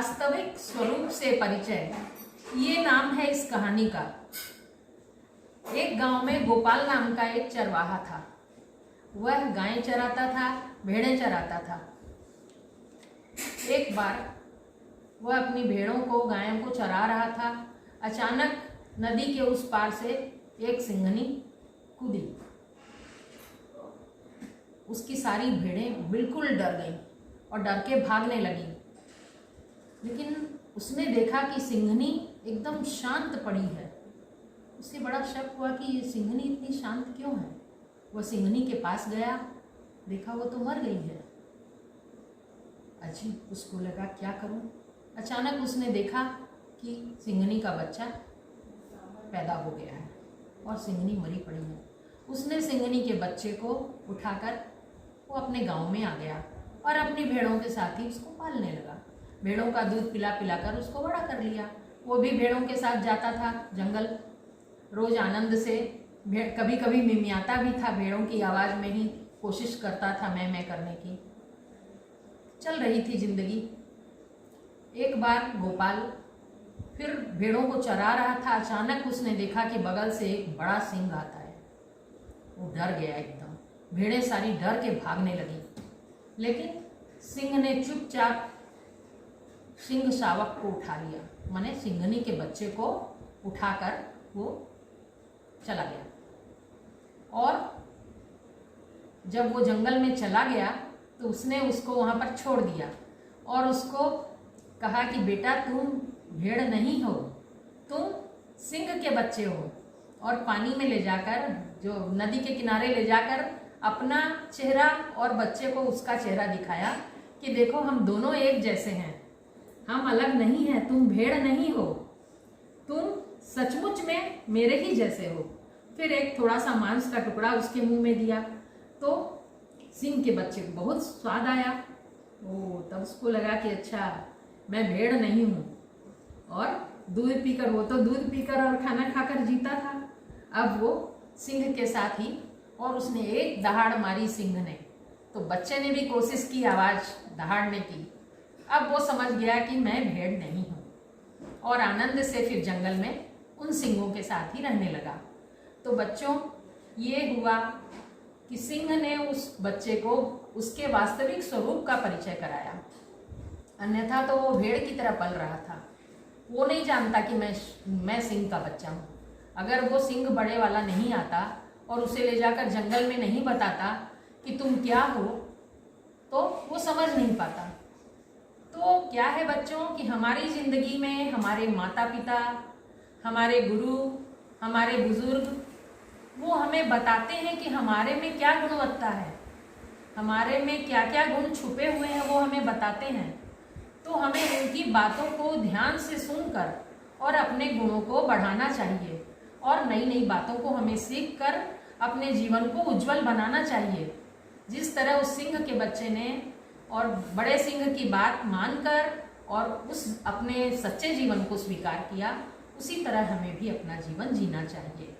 वास्तविक स्वरूप से परिचय, ये नाम है इस कहानी का। एक गांव में गोपाल नाम का एक चरवाहा था। वह गायें चराता था, भेड़ें चराता था। एक बार वह अपनी भेड़ों को, गायों को चरा रहा था। अचानक नदी के उस पार से एक सिंघनी कूदी। उसकी सारी भेड़ें बिल्कुल डर गईं और डर के भागने लगी। लेकिन उसने देखा कि सिंघनी एकदम शांत पड़ी है। उसे बड़ा शक हुआ कि ये सिंघनी इतनी शांत क्यों है। वह सिंघनी के पास गया, देखा वो तो मर गई है। अजीब, उसको लगा क्या करूं। अचानक उसने देखा कि सिंघनी का बच्चा पैदा हो गया है और सिंघनी मरी पड़ी है। उसने सिंघनी के बच्चे को उठाकर वो अपने गांव में आ गया और अपनी भेड़ों के साथ ही उसको पालने लगा। भेड़ों का दूध पिला पिलाकर उसको बड़ा कर लिया। वो भी भेड़ों के साथ जाता था जंगल, रोज आनंद से। भेड़ कभी कभी मिमियाता भी था, भेड़ों की आवाज़ में ही कोशिश करता था मैं करने की। चल रही थी जिंदगी। एक बार गोपाल फिर भेड़ों को चरा रहा था। अचानक उसने देखा कि बगल से एक बड़ा सिंह आता है। वो डर गया एकदम। भेड़ें सारी डर के भागने लगी। लेकिन सिंह ने चुपचाप सिंह शावक को उठा लिया, माने सिंघनी के बच्चे को उठाकर वो चला गया। और जब वो जंगल में चला गया तो उसने उसको वहाँ पर छोड़ दिया और उसको कहा कि बेटा तुम भेड़ नहीं हो, तुम सिंह के बच्चे हो। और पानी में ले जाकर, जो नदी के किनारे ले जाकर अपना चेहरा और बच्चे को उसका चेहरा दिखाया कि देखो हम दोनों एक जैसे हैं, हम अलग नहीं हैं, तुम भेड़ नहीं हो, तुम सचमुच में मेरे ही जैसे हो। फिर एक थोड़ा सा मांस का टुकड़ा उसके मुंह में दिया तो सिंह के बच्चे को बहुत स्वाद आया। ओ, तब उसको लगा कि अच्छा मैं भेड़ नहीं हूँ। और दूध पीकर, वो तो दूध पीकर और खाना खाकर जीता था, अब वो सिंह के साथ ही। और उसने एक दहाड़ मारी सिंह ने, तो बच्चे ने भी कोशिश की आवाज़ दहाड़ने की। अब वो समझ गया कि मैं भेड़ नहीं हूँ और आनंद से फिर जंगल में उन सिंहों के साथ ही रहने लगा। तो बच्चों, ये हुआ कि सिंह ने उस बच्चे को उसके वास्तविक स्वरूप का परिचय कराया। अन्यथा तो वो भेड़ की तरह पल रहा था। वो नहीं जानता कि मैं सिंह का बच्चा हूँ। अगर वो सिंह बड़े वाला नहीं आता और उसे ले जाकर जंगल में नहीं बताता कि तुम क्या हो, तो वो समझ नहीं पाता। तो क्या है बच्चों कि हमारी ज़िंदगी में हमारे माता पिता, हमारे गुरु, हमारे बुजुर्ग, वो हमें बताते हैं कि हमारे में क्या गुणवत्ता है, हमारे में क्या क्या गुण छुपे हुए हैं, वो हमें बताते हैं। तो हमें उनकी बातों को ध्यान से सुनकर और अपने गुणों को बढ़ाना चाहिए और नई नई बातों को हमें सीख कर अपने जीवन को उज्जवल बनाना चाहिए। जिस तरह उस सिंह के बच्चे ने और बड़े सिंह की बात मानकर और उस अपने सच्चे जीवन को स्वीकार किया, उसी तरह हमें भी अपना जीवन जीना चाहिए।